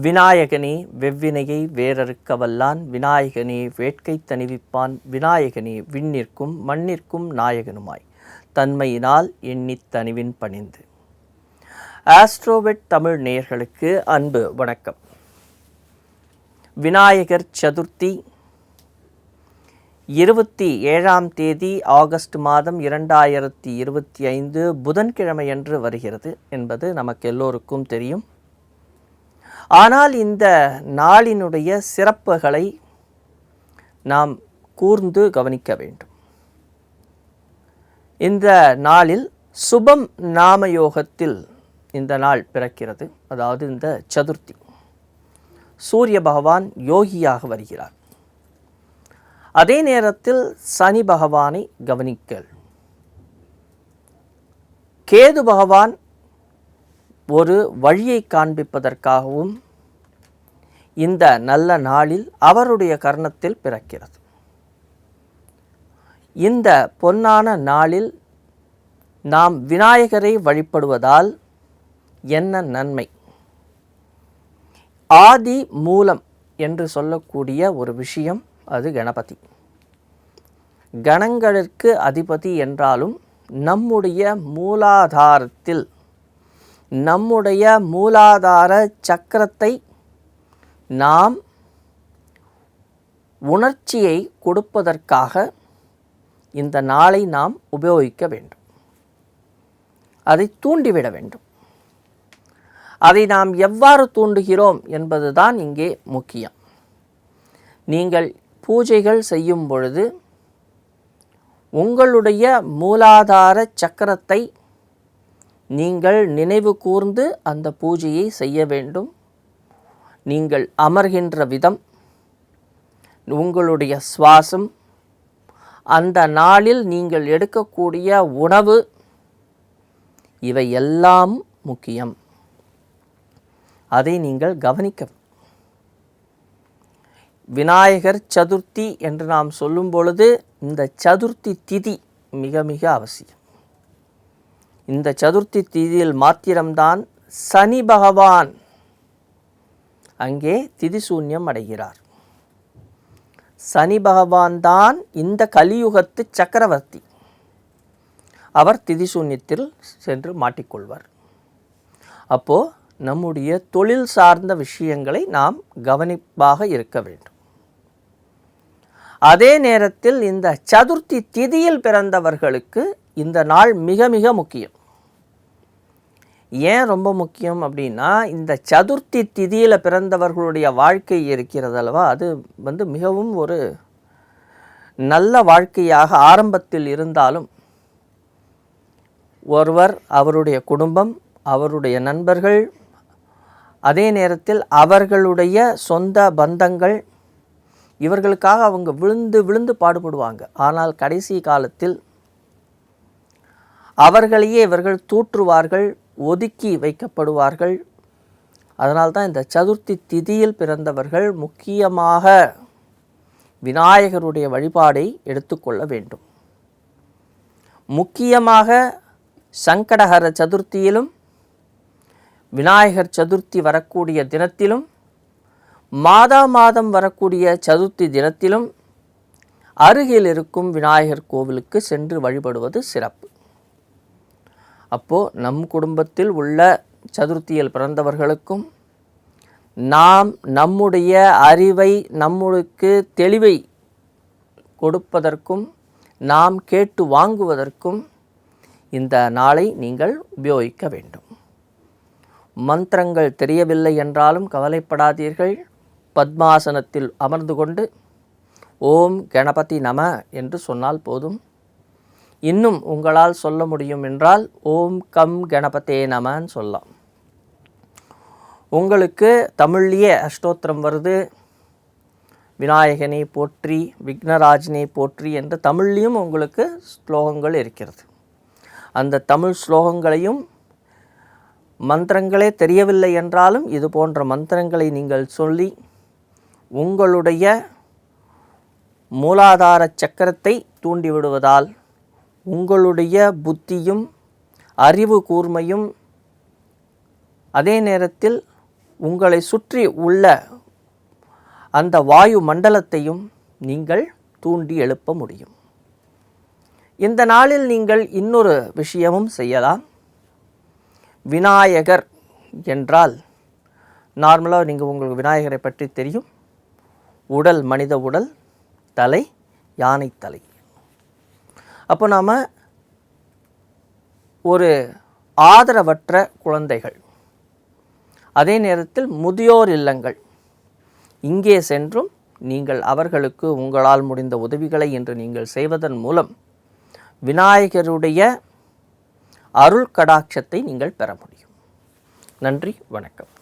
விநாயகனே வெவ்வினையை வேறறுக்க வல்லான், விநாயகனே வேட்கை தணிவிப்பான், விநாயகனே விண்ணிற்கும் மண்ணிற்கும் நாயகனுமாய் தன்மையினால் எண்ணித் தணிவின் பணிந்து. ஆஸ்ட்ரோவெட் தமிழ் நேயர்களுக்கு அன்பு வணக்கம். விநாயகர் சதுர்த்தி 27ஆம் தேதி ஆகஸ்ட் மாதம் 2025 புதன்கிழமையன்று வருகிறது என்பது நமக்கு எல்லோருக்கும் தெரியும். ஆனால் இந்த நாளினுடைய சிறப்புகளை நாம் கூர்ந்து கவனிக்க வேண்டும். இந்த நாளில் சுபம் நாமயோகத்தில் இந்த நாள் பிறக்கிறது. அதாவது இந்த சதுர்த்தி சூரிய பகவான் யோகியாக வருகிறார். அதே நேரத்தில் சனி பகவானை கவனிங்கள். கேது பகவான் ஒரு வழியை காண்பிப்பதற்காகவும் இந்த நல்ல நாளில் அவருடைய கர்ணத்தில் பிறக்கிறது. இந்த பொன்னான நாளில் நாம் விநாயகரை வழிபடுவதால் என்ன நன்மை? ஆதி மூலம் என்று சொல்லக்கூடிய ஒரு விஷயம் அது கணபதி. கணங்களுக்கு அதிபதி என்றாலும் நம்முடைய மூலாதாரத்தில் நம்முடைய மூலாதார சக்கரத்தை நாம் உணர்ச்சியை கொடுப்பதற்காக இந்த நாளை நாம் உபயோகிக்க வேண்டும். அதை தூண்டிவிட வேண்டும். அதை நாம் எவ்வாறு தூண்டுகிறோம் என்பதுதான் இங்கே முக்கியம். நீங்கள் பூஜைகள் செய்யும் பொழுது உங்களுடைய மூலாதார சக்கரத்தை நீங்கள் நினைவு கூர்ந்து அந்த பூஜையை செய்ய வேண்டும். நீங்கள் அமர்கின்ற விதம், உங்களுடைய சுவாசம், அந்த நாளில் நீங்கள் எடுக்கக்கூடிய உணவு, இவை எல்லாம் முக்கியம். அதை நீங்கள் கவனிக்க. விநாயகர் சதுர்த்தி என்று நாம் சொல்லும் பொழுது இந்த சதுர்த்தி திதி மிக மிக அவசியம். இந்த சதுர்த்தி திதியில் மாத்திரம்தான் சனி பகவான் அங்கே திதிசூன்யம் அடைகிறார். சனி பகவான் தான் இந்த கலியுகத்து சக்கரவர்த்தி. அவர் திதிசூன்யத்தில் சென்று மாட்டிக்கொள்வார். அப்போது நம்முடைய தொழில் சார்ந்த விஷயங்களை நாம் கவனிப்பாக இருக்க வேண்டும். அதே நேரத்தில் இந்த சதுர்த்தி திதியில் பிறந்தவர்களுக்கு இந்த நாள் மிக மிக முக்கியம். ஏன் ரொம்ப முக்கியம் அப்படின்னா, இந்த சதுர்த்தி திதியில் பிறந்தவர்களுடைய வாழ்க்கை இருக்கிறது அல்லவா, அது மிகவும் ஒரு நல்ல வாழ்க்கையாக ஆரம்பத்தில் இருந்தாலும் ஒருவர், அவருடைய குடும்பம், அவருடைய நண்பர்கள், அதே நேரத்தில் அவர்களுடைய சொந்த பந்தங்கள், இவர்களுக்காக அவங்க விழுந்து விழுந்து பாடுபடுவாங்க. ஆனால் கடைசி காலத்தில் அவர்களையே இவர்கள் தூற்றுவார்கள், ஒதுக்கி வைக்கப்படுவார்கள். அதனால்தான் இந்த சதுர்த்தி திதியில் பிறந்தவர்கள் முக்கியமாக விநாயகருடைய வழிபாடை எடுத்துக்கொள்ள வேண்டும். முக்கியமாக சங்கடஹர சதுர்த்தியிலும் விநாயகர் சதுர்த்தி வரக்கூடிய தினத்திலும் மாதம் வரக்கூடிய சதுர்த்தி தினத்திலும் அருகில் இருக்கும் விநாயகர் கோவிலுக்கு சென்று வழிபடுவது சிறப்பு. அப்போது நம் குடும்பத்தில் உள்ள சதுர்த்தியில் பிறந்தவர்களுக்கும் நாம் நம்முடைய அறிவை, நம்மளுக்கு தெளிவை கொடுப்பதற்கும் நாம் கேட்டு வாங்குவதற்கும் இந்த நாளை நீங்கள் உபயோகிக்க வேண்டும். மந்திரங்கள் தெரியவில்லை என்றாலும் கவலைப்படாதீர்கள். பத்மாசனத்தில் அமர்ந்து கொண்டு ஓம் கணபதி நம என்று சொன்னால் போதும். இன்னும் உங்களால் சொல்ல முடியும் என்றால் ஓம் கம் கணபதே நமன்னு சொல்லலாம். உங்களுக்கு தமிழ்லேயே அஷ்டோத்திரம் வருது. விநாயகனை போற்றி, விக்னராஜனை போற்றி என்று தமிழ்லேயும் உங்களுக்கு ஸ்லோகங்கள் இருக்கிறது. அந்த தமிழ் ஸ்லோகங்களையும், மந்திரங்களே தெரியவில்லை என்றாலும் இது போன்ற மந்திரங்களை நீங்கள் சொல்லி உங்களுடைய மூலாதார சக்கரத்தை தூண்டிவிடுவதால் உங்களுடைய புத்தியும் அறிவு கூர்மையும் அதே நேரத்தில் உங்களை சுற்றி உள்ள அந்த வாயு மண்டலத்தையும் நீங்கள் தூண்டி எழுப்ப முடியும். இந்த நாளில் நீங்கள் இன்னொரு விஷயமும் செய்யலாம். விநாயகர் என்றால் நார்மலாக நீங்கள் உங்களுக்கு விநாயகரை பற்றி தெரியும். உடல் மனித உடல், தலை யானை தலை. அப்போ நாம் ஒரு ஆதரவற்ற குழந்தைகள், அதே நேரத்தில் முதியோர் இல்லங்கள், இங்கே சென்றும் நீங்கள் அவர்களுக்கு உங்களால் முடிந்த உதவிகளை இன்று நீங்கள் செய்வதன் மூலம் விநாயகருடைய அருள் கடாட்சத்தை நீங்கள் பெற முடியும். நன்றி, வணக்கம்.